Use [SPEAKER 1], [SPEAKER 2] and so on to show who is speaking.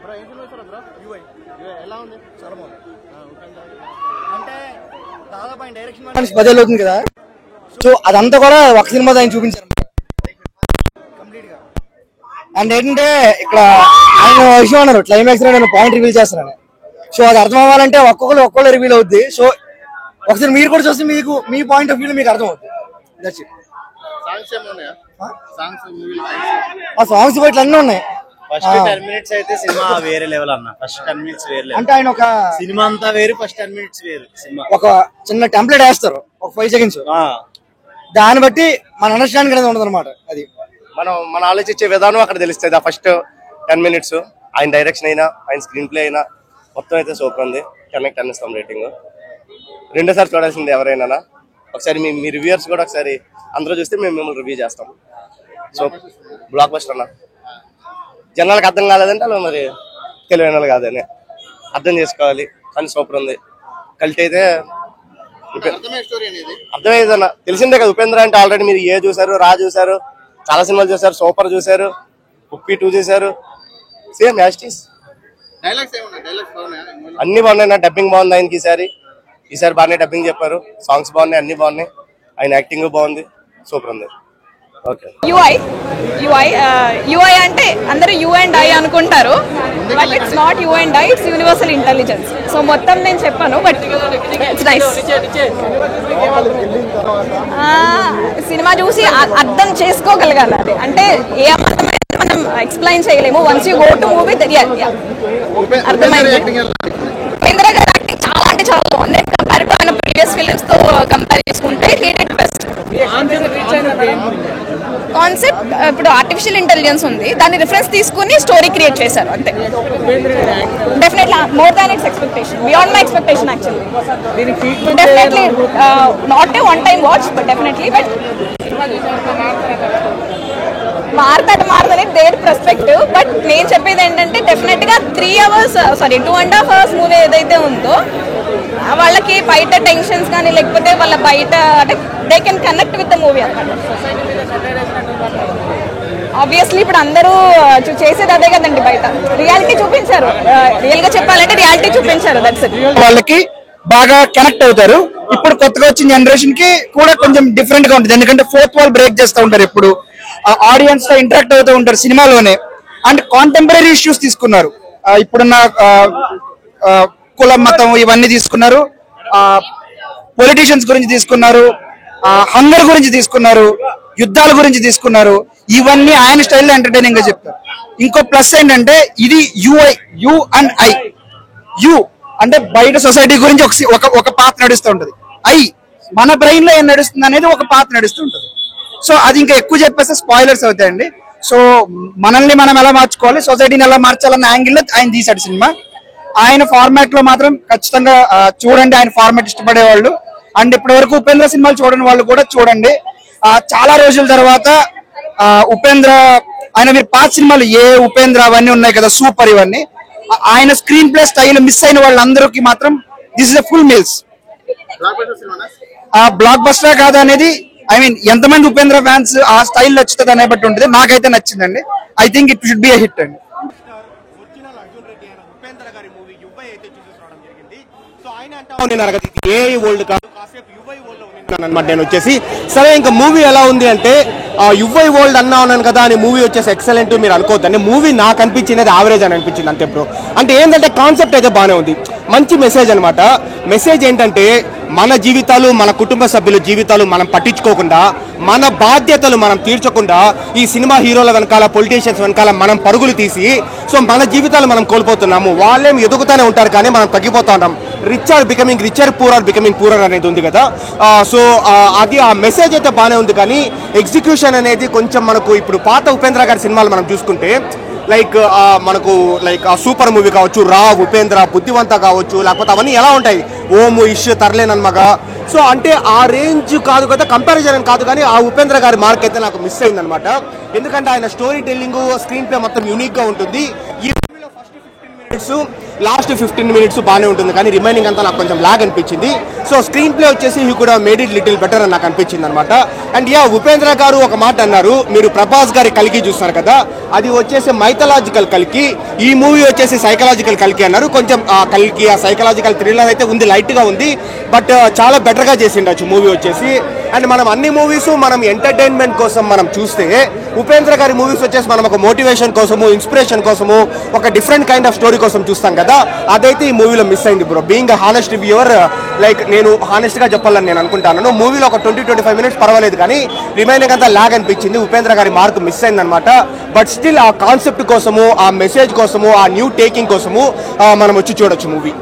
[SPEAKER 1] 10 అవుతుంది కదా, సో అదంతా కూడా ఒక సినిమా ఆయన చూపించారు కంప్లీట్ గా. అండ్ ఏంటంటే ఇక్కడ ఆయన విషయం అన్నారు క్లైమాక్స్ పాయింట్ రివీల్ చేస్తారని. సో అది అర్థం అవ్వాలంటే ఒక్కొక్కరు రివీల్ అవుద్ది. సో ఒకసారి మీరు కూడా చూస్తే మీకు మీ పాయింట్ ఆఫ్ వ్యూ మీకు అర్థం అవుతుంది. ఆ సాంగ్స్ ఇట్లా అన్నీ ఉన్నాయి.
[SPEAKER 2] ఫస్ట్ 10 minutes అయితే సినిమా వేరే లెవెల్ అన్న. ఫస్ట్ 10 minutes వేరే లెవెల్.
[SPEAKER 1] అంటే ఆయన ఒక
[SPEAKER 2] సినిమా అంతా వేరు, ఫస్ట్ 10 minutes వేరు. సినిమా
[SPEAKER 1] ఒక చిన్న టెంప్లెట్ వేస్తారు ఒక 5 seconds, దాన్ని బట్టి మన అండర్స్టాండింగ్ అనేది ఉండదు అనమాట. అది
[SPEAKER 3] మన ఆలోచించే విధానం అక్కడ తెలుస్తుంది. ఆ ఫస్ట్ 10 minutes ఆయన డైరెక్షన్ అయినా ఆయన స్క్రీన్ ప్లే అయినా మొత్తం అయితే సూపర్ ఉంది. 10 ఇస్తాం రేటింగ్. రెండోసారి చూడాల్సింది ఎవరైనా. ఒకసారి మీ రివ్యూయర్స్ కూడా ఒకసారి అందరూ చూస్తే మేము మిమ్మల్ని రివ్యూ చేస్తాం. సో బ్లాక్ బస్టర్ అన్న. జనాలకు అర్థం కాలేదంటే అలా మరి తెలివైన వాళ్ళు కాదని అర్థం చేసుకోవాలి. కానీ సూపర్ ఉంది. కల్ట్ అయితే అర్థమయ్యేదన్న. తెలిసిందే కదా ఉపేంద్ర అంటే. ఆల్రెడీ మీరు ఏ చూసారు, రా చూసారు, చాలా సినిమాలు చూసారు, సూపర్ చూసారు, ఉప్పి 2 చూసారు. సేమ్ యాస్టీస్ అన్ని బాగున్నాయి. డబ్బింగ్ బాగుంది ఆయనకి ఈసారి బాగానే డబ్బింగ్ చెప్పారు. సాంగ్స్ బాగున్నాయి, అన్ని బాగున్నాయి. ఆయన యాక్టింగ్ బాగుంది. సూపర్ ఉంది.
[SPEAKER 4] యుఐ అంటే అందరూ యు అండ్ ఐ అనుకుంటారు, but it's not you and I, it's universal intelligence. So మొత్తం నేను చెప్పాను, బట్ ఇట్స్ నైస్. సినిమా చూసి అర్థం చేసుకోగలగాలి. అది అంటే ఏ అర్థమైతే మనం ఎక్స్ప్లెయిన్ చేయలేము. Once you go to movie అర్థమైంది. ఉపేంద్ర గారి యాక్టింగ్ చాలా అంటే చాలా బాగుంది. కంపేర్ టు ఆయన ప్రీవియస్ ఫిలిమ్స్ తో కంపేర్ చేసుకుంటే రేటెడ్ బెస్ట్. కాన్సెప్ట్ ఇప్పుడు ఆర్టిఫిషియల్ ఇంటెలిజెన్స్ ఉంది, దాన్ని రిఫరెన్స్ తీసుకుని స్టోరీ క్రియేట్ చేశారు అంతే. Definitely more than it's expectation, beyond my expectation actually. Definitely not a one time watch, but definitely but మారుతుంది దేర్ పర్స్పెక్టివ్. బట్ నేను చెప్పేది ఏంటంటే డెఫినెట్ గా 2.5 hours మూవీ ఏదైతే ఉందో వాళ్ళకి బయట టెన్షన్స్ కానీ లేకపోతే వాళ్ళ బయట అంటే they can connect with the movie అన్నమాట. ఆబ్వియస్లీ ఇప్పుడు అందరూ చేసేది అదే కదండి, బయట రియాలిటీ చూపించారు. రియల్ గా చెప్పాలంటే రియాలిటీ చూపించారు. That's it.
[SPEAKER 1] వాళ్ళకి బాగా కనెక్ట్ అవుతారు. ఇప్పుడు కొత్తగా వచ్చిన జనరేషన్ కి కూడా కొంచెం డిఫరెంట్ గా ఉంటుంది. ఎందుకంటే 4th wall బ్రేక్ చేస్తూ ఉంటారు, ఎప్పుడు ఆడియన్స్ తో ఇంటరాక్ట్ అవుతూ ఉంటారు సినిమాలోనే. అండ్ కాంటెంపరీ ఇష్యూస్ తీసుకున్నారు. ఇప్పుడున్న కులం, మతం ఇవన్నీ తీసుకున్నారు. పొలిటీషియన్స్ గురించి తీసుకున్నారు, హంగర్ గురించి తీసుకున్నారు, యుద్ధాల గురించి తీసుకున్నారు. ఇవన్నీ ఆయన స్టైల్లో ఎంటర్టైనింగ్ గా చెప్తారు. ఇంకో ప్లస్ ఏంటంటే ఇది యు అండ్ ఐ. యు అంటే బయట సొసైటీ గురించి ఒక పాత్ర నడుస్తూ ఉంటది. ఐ మన బ్రెయిన్ లో ఏం నడుస్తుంది అనేది ఒక పాత్ర నడుస్తూ ఉంటది. సో అది ఇంకా ఎక్కువ చెప్పేస్తే స్పాయిలర్స్ అవుతాయండి. సో మనల్ని మనం ఎలా మార్చుకోవాలి, సొసైటీని ఎలా మార్చాలన్న యాంగిల్లో ఆయన తీశాడు సినిమా. ఆయన ఫార్మాట్ లో మాత్రం ఖచ్చితంగా చూడండి. ఆయన ఫార్మాట్ ఇష్టపడేవాళ్ళు అండ్ ఇప్పటి వరకు ఉపేంద్ర సినిమాలు చూడని వాళ్ళు కూడా చూడండి. చాలా రోజుల తర్వాత ఉపేంద్ర ఆయన మీరు పాత సినిమాలు ఉపేంద్ర అవన్నీ ఉన్నాయి కదా, సూపర్. ఇవన్నీ ఆయన స్క్రీన్ ప్లే స్టైల్ మిస్ అయిన వాళ్ళందరికీ మాత్రం this is a full meals. Block buster కాదు అనేది, ఐ మీన్ ఎంతమంది ఉపేంద్ర ఫ్యాన్స్ ఆ స్టైల్ నచ్చుతుంది అనే బట్టి ఉంటుంది. నాకైతే నచ్చిందండి. I think it should be a hit అండి.
[SPEAKER 5] నేను వచ్చేసి సరే ఇంకా మూవీ ఎలా ఉంది అంటే యువై వరల్డ్ అన్నా ఉన్నాను కదా అని మూవీ వచ్చేసి ఎక్సలెంట్ మీరు అనుకోవద్దండి. మూవీ నాకు అనిపించింది యావరేజ్ అని అనిపించింది అంతే బ్రో. అంటే ఏంటంటే కాన్సెప్ట్ అయితే బాగానే ఉంది, మంచి మెసేజ్ అనమాట. మెసేజ్ ఏంటంటే మన జీవితాలు, మన కుటుంబ సభ్యుల జీవితాలు మనం పట్టించుకోకుండా, మన బాధ్యతలు మనం తీర్చకుండా ఈ సినిమా హీరోల వెనకాల, పొలిటీషియన్స్ వెనకాల మనం పరుగులు తీసి సో మన జీవితాలు మనం కోల్పోతున్నాము. వాళ్ళేం ఎదుగుతూనే ఉంటారు కానీ మనం తగ్గిపోతా ఉంటాం. Rich are becoming richer, poor are becoming poorer అనేది ఉంది కదా. సో అది ఆ మెసేజ్ అయితే బాగానే ఉంది కానీ ఎగ్జిక్యూషన్ అనేది కొంచెం మనకు ఇప్పుడు పాత ఉపేంద్ర గారి సినిమాలు మనం చూసుకుంటే మనకు ఆ సూపర్ మూవీ కావచ్చు, రా, ఉపేంద్ర, బుద్ధివంత కావచ్చు, లేకపోతే అవన్నీ ఎలా ఉంటాయి, ఓము, ఇష్, తర్లేనన్మగా. సో అంటే ఆ రేంజ్ కాదు కదా, కంపారిజన్ కాదు కానీ ఆ ఉపేంద్ర గారి మార్క్ అయితే నాకు మిస్ అయింది అనమాట. ఎందుకంటే ఆయన స్టోరీ టెల్లింగ్, స్క్రీన్ ప్లే మొత్తం యూనిక్ గా ఉంటుంది. ఈ ఫస్ట్ 15 minutes లాస్ట్ 15 minutes బాగానే ఉంటుంది, కానీ రిమైనింగ్ అంతా నాకు కొంచెం లాగ్ అనిపించింది. సో స్క్రీన్ ప్లే వచ్చేసి హీ కూడా మేడ్ ఇట్ లిటిల్ బెటర్ అని నాకు అనిపించింది అనమాట. అండ్ ఉపేంద్ర గారు ఒక మాట అన్నారు, మీరు ప్రభాస్ గారి కల్కి చూస్తున్నారు కదా, అది వచ్చేసి మైథలాజికల్ కల్కి, ఈ మూవీ వచ్చేసి సైకలాజికల్ కల్కి అన్నారు. కొంచెం ఆ కల్కి ఆ సైకలాజికల్ థ్రిల్లర్ అయితే ఉంది, లైట్ గా ఉంది, బట్ చాలా బెటర్ గా చేసిండొచ్చు మూవీ వచ్చేసి. అండ్ మనం అన్ని మూవీస్ మనం ఎంటర్టైన్మెంట్ కోసం మనం చూస్తే, ఉపేంద్ర గారి మూవీస్ వచ్చేసి మనం ఒక మోటివేషన్ కోసము, ఇన్స్పిరేషన్ కోసము, ఒక డిఫరెంట్ కైండ్ ఆఫ్ స్టోరీ కోసం చూస్తాం కదా, అదైతే ఈ మూవీలో మిస్ అయింది bro. Being a honest reviewer, like నేను హానెస్ట్ గా చెప్పాలని నేను అనుకుంటాను. మూవీలో ఒక 20-25 minutes పర్వాలేదు, కానీ రిమైనింగ్ అంతా లాగ్ అనిపించింది. ఉపేంద్ర గారి మార్క్ మిస్ అయింది అనమాట. బట్ స్టిల్ ఆ కాన్సెప్ట్ కోసము, ఆ మెసేజ్ కోసము, ఆ న్యూ టేకింగ్ కోసము మనం వచ్చి చూడొచ్చు మూవీ.